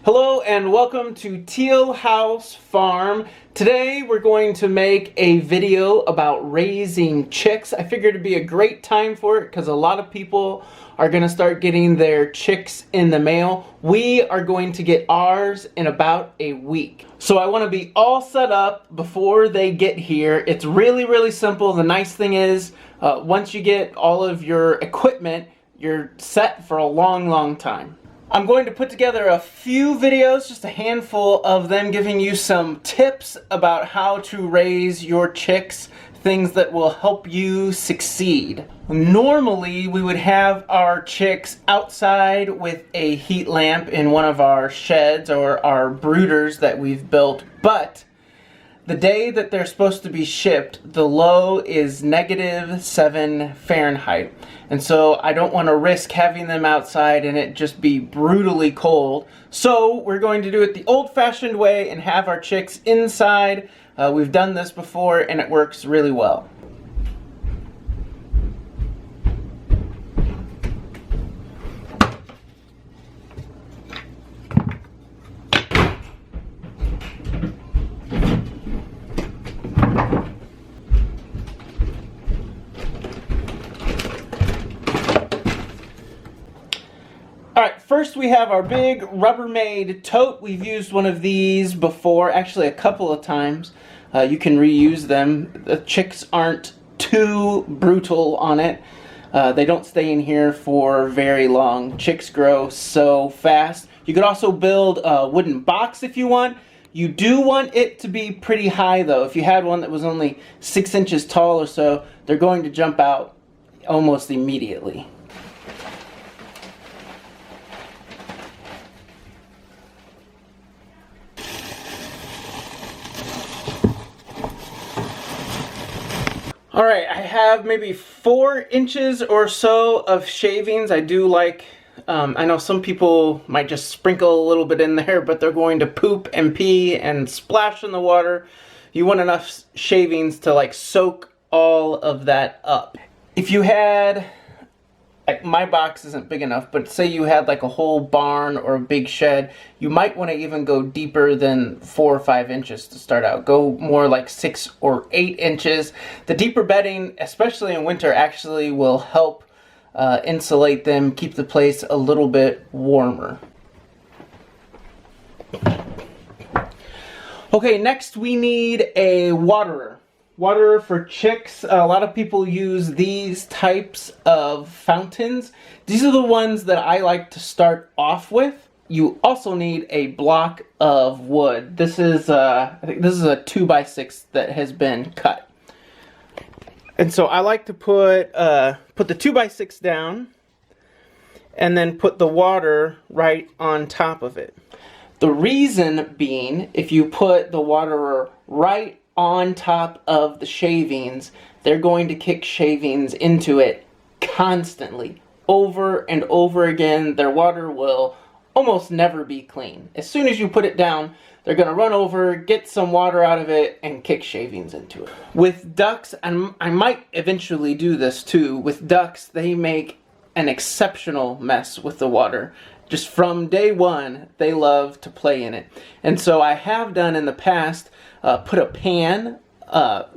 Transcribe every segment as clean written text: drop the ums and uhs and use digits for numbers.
Hello and welcome to Teal House Farm. Today we're going to make a video about raising chicks. I figured it'd be a great time for it because a lot of people are going to start getting their chicks in the mail. We are going to get ours in about a week. So I want to be all set up before they get here. It's really simple. The nice thing is once you get all of your equipment, you're set for a long time. I'm going to put together a few videos, just a handful of them, giving you some tips about how to raise your chicks, things that will help you succeed. Normally, we would have our chicks outside with a heat lamp in one of our sheds or our brooders that we've built, but the day that they're supposed to be shipped, the low is -7 Fahrenheit. And so I don't want to risk having them outside and it just be brutally cold. So we're going to do it the old-fashioned way and have our chicks inside. We've done this before and it works really well. Alright, first we have our big Rubbermaid tote. We've used one of these before, actually a couple of times. You can reuse them. The chicks aren't too brutal on it. They don't stay in here for very long. Chicks grow so fast. You could also build a wooden box if you want. You do want it to be pretty high though. If you had one that was only 6 inches tall or so, they're going to jump out almost immediately. Alright, I have maybe 4 inches or so of shavings. I do like, I know some people might just sprinkle a little bit in there, but they're going to poop and pee and splash in the water. You want enough shavings to like soak all of that up. If you had, like my box isn't big enough, but say you had like a whole barn or a big shed, you might want to even go deeper than 4 or 5 inches to start out. Go more like 6 or 8 inches. The deeper bedding, especially in winter, actually will help insulate them, keep the place a little bit warmer. Okay, next we need a waterer. Water for chicks. A lot of people use these types of fountains. These are the ones that I like to start off with. You also need a block of wood. This is I think this is a 2x6 that has been cut. And so I like to put the 2x6 down and then put the water right on top of it. The reason being, if you put the waterer right on top of the shavings, they're going to kick shavings into it constantly, over and over again. Their water will almost never be clean. As soon as you put it down, they're going to run over, get some water out of it, and kick shavings into it. With ducks, and I might eventually do this too, with ducks, they make an exceptional mess with the water. Just from day one, they love to play in it. And so I have done in the past, put a pan,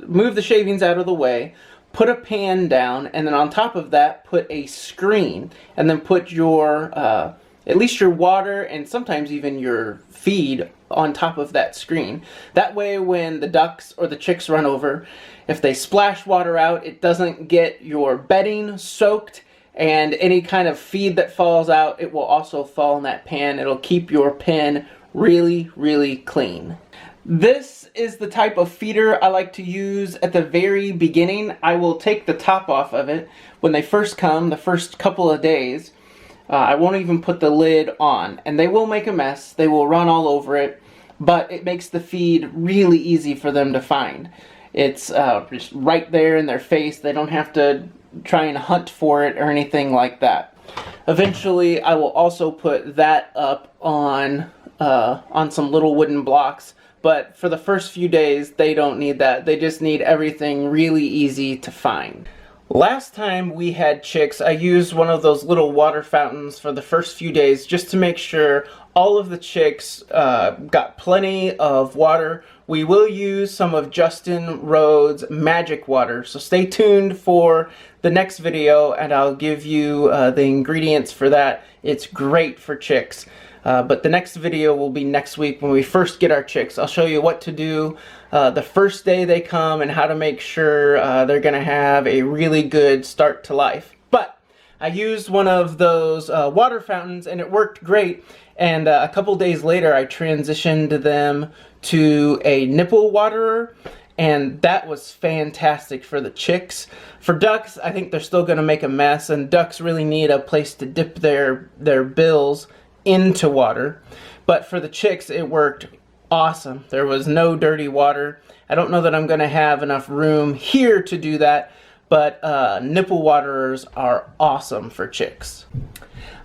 move the shavings out of the way, put a pan down, and then on top of that, put a screen, and then put your, at least your water and sometimes even your feed on top of that screen. That way when the ducks or the chicks run over, if they splash water out, it doesn't get your bedding soaked, and any kind of feed that falls out, it will also fall in that pan. It'll keep your pen really clean. This is the type of feeder I like to use at the very beginning. I will take the top off of it when they first come, the first couple of days. I won't even put the lid on, and they will make a mess. They will run all over it, but it makes the feed really easy for them to find. It's just right there in their face. They don't have to try and hunt for it or anything like that. Eventually, I will also put that up on some little wooden blocks, but for the first few days, they don't need that. They just need everything really easy to find. Last time we had chicks, I used one of those little water fountains for the first few days just to make sure all of the chicks got plenty of water. We will use some of Justin Rhodes' magic water, so stay tuned for the next video and I'll give you the ingredients for that. It's great for chicks. But the next video will be next week when we first get our chicks. I'll show you what to do the first day they come and how to make sure they're going to have a really good start to life. But I used one of those water fountains and it worked great. And a couple days later I transitioned them to a nipple waterer. And that was fantastic for the chicks. For ducks, I think they're still going to make a mess. And ducks really need a place to dip their bills into water, but for the chicks it worked awesome. There was no dirty water. I don't know that I'm going to have enough room here to do that, but nipple waterers are awesome for chicks.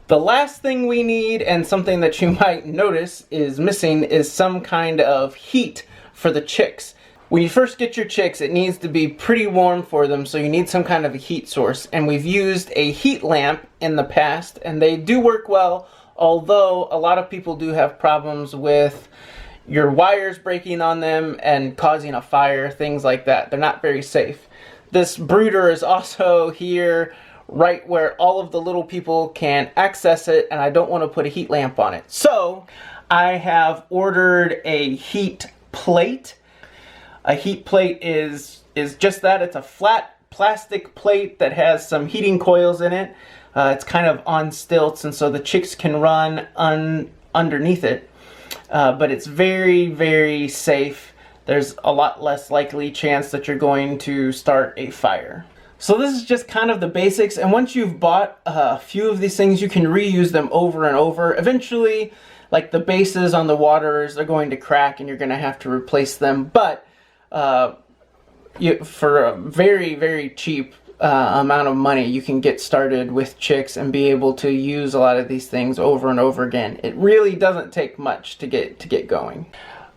The last thing we need, and something that you might notice is missing, is some kind of heat for the chicks. When you first get your chicks, it needs to be pretty warm for them, so you need some kind of a heat source, and we've used a heat lamp in the past and they do work well. Although a lot of people do have problems with your wires breaking on them and causing a fire, things like that. They're not very safe. This brooder is also here right where all of the little people can access it, and I don't want to put a heat lamp on it. So I have ordered a heat plate. A heat plate is just that. It's a flat plastic plate that has some heating coils in it. It's kind of on stilts, and so the chicks can run underneath it. But it's very, very safe. There's a lot less likely chance that you're going to start a fire. So this is just kind of the basics, and once you've bought a few of these things, you can reuse them over and over. Eventually, like the bases on the waterers, they're going to crack and you're going to have to replace them. But for a very, very cheap amount of money, you can get started with chicks and be able to use a lot of these things over and over again. It really doesn't take much to get going.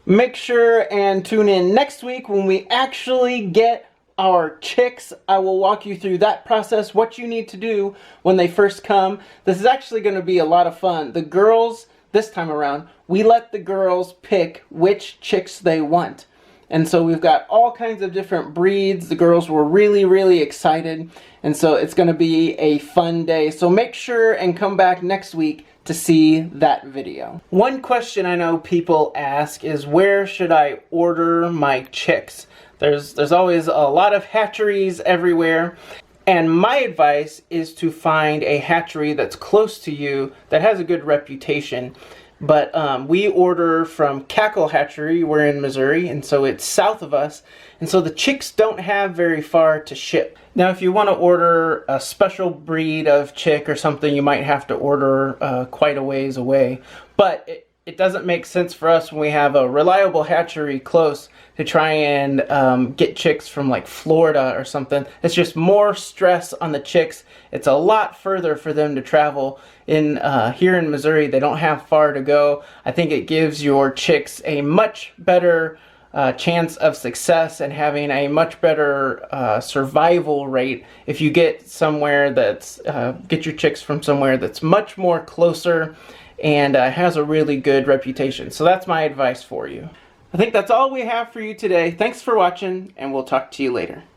Make sure and tune in next week when we actually get our chicks. I will walk you through that process, what you need to do when they first come. This is actually going to be a lot of fun. The girls, this time around, we let the girls pick which chicks they want. And so we've got all kinds of different breeds. The girls were really, really excited. And so it's going to be a fun day. So make sure and come back next week to see that video. One question I know people ask is, where should I order my chicks? There's always a lot of hatcheries everywhere. And my advice is to find a hatchery that's close to you that has a good reputation. But we order from Cackle Hatchery. We're in Missouri, and so it's south of us. And so the chicks don't have very far to ship. Now, if you want to order a special breed of chick or something, you might have to order quite a ways away. But it doesn't make sense for us when we have a reliable hatchery close to try and get chicks from like Florida or something. It's just more stress on the chicks. It's a lot further for them to travel. Here in Missouri, they don't have far to go. I think it gives your chicks a much better chance of success and having a much better survival rate if you get somewhere that's get your chicks from somewhere that's much more closer and has a really good reputation. So that's my advice for you. I think that's all we have for you today. Thanks for watching, and we'll talk to you later.